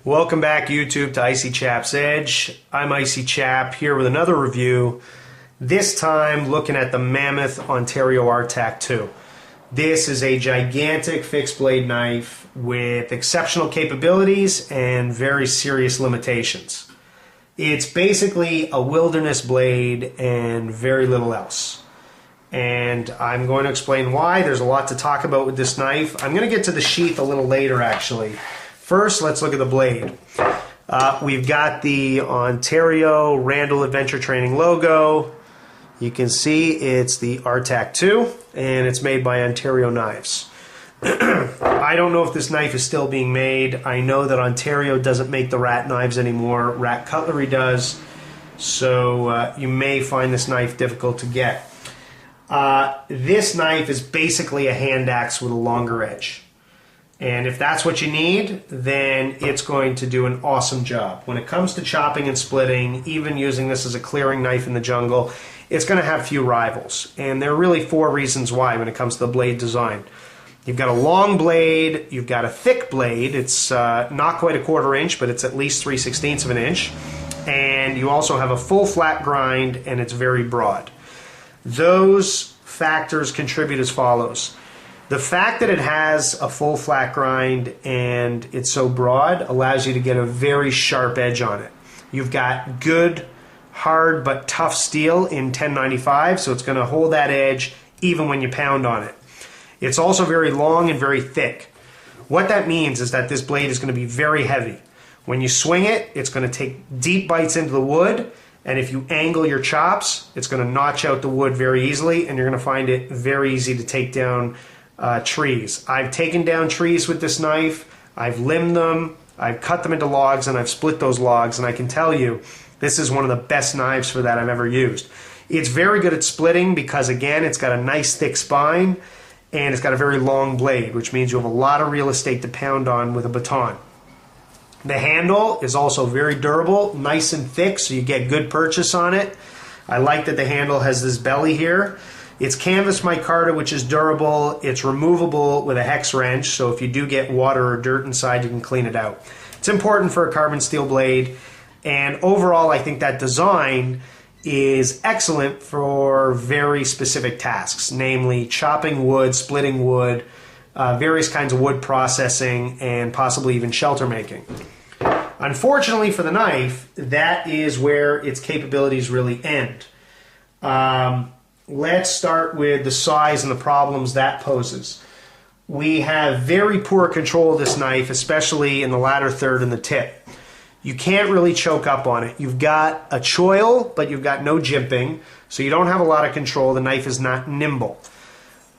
Welcome back, YouTube, to Icy Chap's Edge. I'm Icy Chap here with another review, this time looking at the Mammoth Ontario RTAK II. This is a gigantic fixed blade knife with exceptional capabilities and very serious limitations. It's basically a wilderness blade and very little else. And I'm going to explain why. There's a lot to talk about with this knife. I'm going to get to the sheath a little later, actually. First, let's look at the blade. We've got the Ontario Randall Adventure Training logo. You can see it's the RTAK II, and it's made by Ontario Knives. I don't know if this knife is still being made. I know that Ontario doesn't make the rat knives anymore. Rat Cutlery does. So you may find this knife difficult to get. This knife is basically a hand axe with a longer edge. And if that's what you need, then it's going to do an awesome job. When it comes to chopping and splitting, even using this as a clearing knife in the jungle, it's going to have few rivals. And there are really four reasons why when it comes to the blade design. You've got a long blade, you've got a thick blade, it's not quite a 1/4 inch, but it's at least 3/16 of an inch. And you also have a full flat grind, and it's very broad. Those factors contribute as follows. The fact that it has a full flat grind and it's so broad allows you to get a very sharp edge on it. You've got good, hard, but tough steel in 1095, so it's going to hold that edge even when you pound on it. It's also very long and very thick. What that means is that this blade is going to be very heavy. When you swing it, it's going to take deep bites into the wood, and if you angle your chops, it's going to notch out the wood very easily, and you're going to find it very easy to take down trees. I've taken down trees with this knife, I've limbed them, I've cut them into logs, and I've split those logs, and I can tell you this is one of the best knives for that I've ever used. It's very good at splitting because, again, it's got a nice thick spine and it's got a very long blade, which means you have a lot of real estate to pound on with a baton. The handle is also very durable, nice and thick, so you get good purchase on it. I like that the handle has this belly here. It's canvas micarta, which is durable. It's removable with a hex wrench, so if you do get water or dirt inside, you can clean it out. It's important for a carbon steel blade, and overall, I think that design is excellent for very specific tasks, namely chopping wood, splitting wood, various kinds of wood processing, and possibly even shelter making. Unfortunately for the knife, that is where its capabilities really end. Let's start with the size and the problems that poses. We have very poor control of this knife, especially in the latter third and the tip. You can't really choke up on it. You've got a choil, but you've got no jimping, so you don't have a lot of control. The knife is not nimble.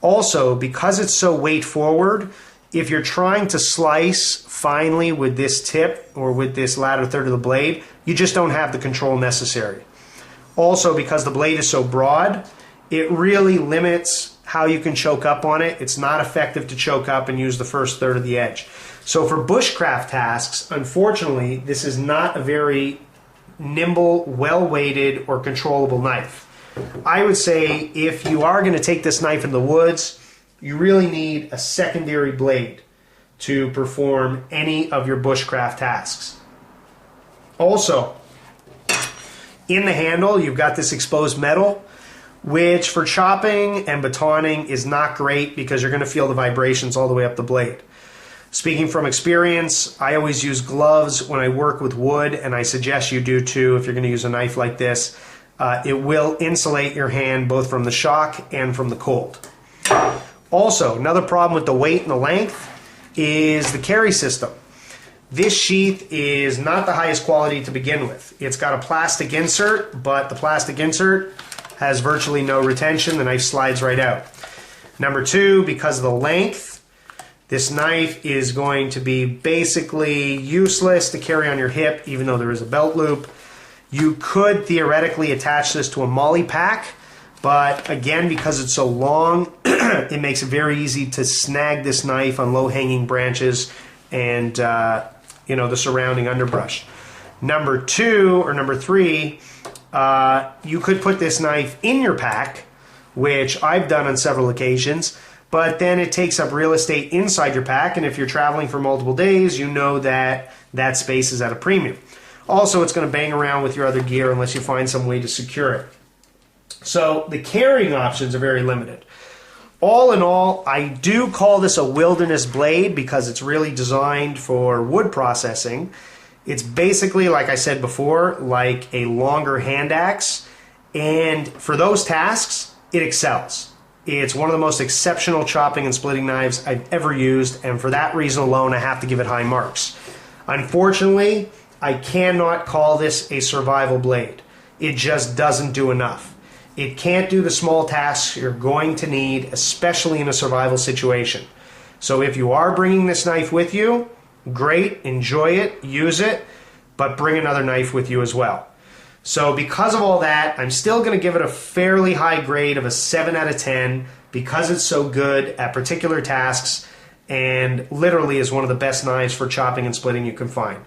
Also, because it's so weight forward, if you're trying to slice finely with this tip or with this latter third of the blade, you just don't have the control necessary. Also, because the blade is so broad, it really limits how you can choke up on it. It's not effective to choke up and use the first third of the edge. So for bushcraft tasks, unfortunately, this is not a very nimble, well-weighted, or controllable knife. I would say if you are going to take this knife in the woods, you really need a secondary blade to perform any of your bushcraft tasks. Also, in the handle, you've got this exposed metal, which for chopping and batoning is not great because you're going to feel the vibrations all the way up the blade. Speaking from experience, I always use gloves when I work with wood, and I suggest you do too if you're going to use a knife like this. It will insulate your hand both from the shock and from the cold. Also, another problem with the weight and the length is the carry system. This sheath is not the highest quality to begin with. It's got a plastic insert, but the plastic insert has virtually no retention. The knife slides right out. Number two, because of the length, this knife is going to be basically useless to carry on your hip, even though there is a belt loop. You could theoretically attach this to a molly pack, but again, because it's so long, it makes it very easy to snag this knife on low-hanging branches and the surrounding underbrush. Number three, you could put this knife in your pack, which I've done on several occasions, but then it takes up real estate inside your pack, and if you're traveling for multiple days, you know that that space is at a premium. Also, it's going to bang around with your other gear unless you find some way to secure it. So the carrying options are very limited. All in all, I do call this a wilderness blade because it's really designed for wood processing. It's basically, like I said before, like a longer hand axe, and for those tasks, it excels. It's one of the most exceptional chopping and splitting knives I've ever used, and for that reason alone, I have to give it high marks. Unfortunately, I cannot call this a survival blade. It just doesn't do enough. It can't do the small tasks you're going to need, especially in a survival situation. So if you are bringing this knife with you, great, enjoy it, use it, but bring another knife with you as well. So because of all that, I'm still going to give it a fairly high grade of a 7 out of 10 because it's so good at particular tasks and literally is one of the best knives for chopping and splitting you can find.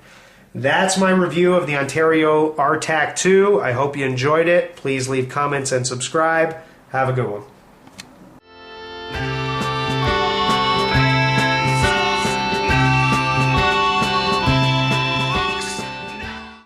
That's my review of the Ontario RTAK II. I hope you enjoyed it. Please leave comments and subscribe. Have a good one.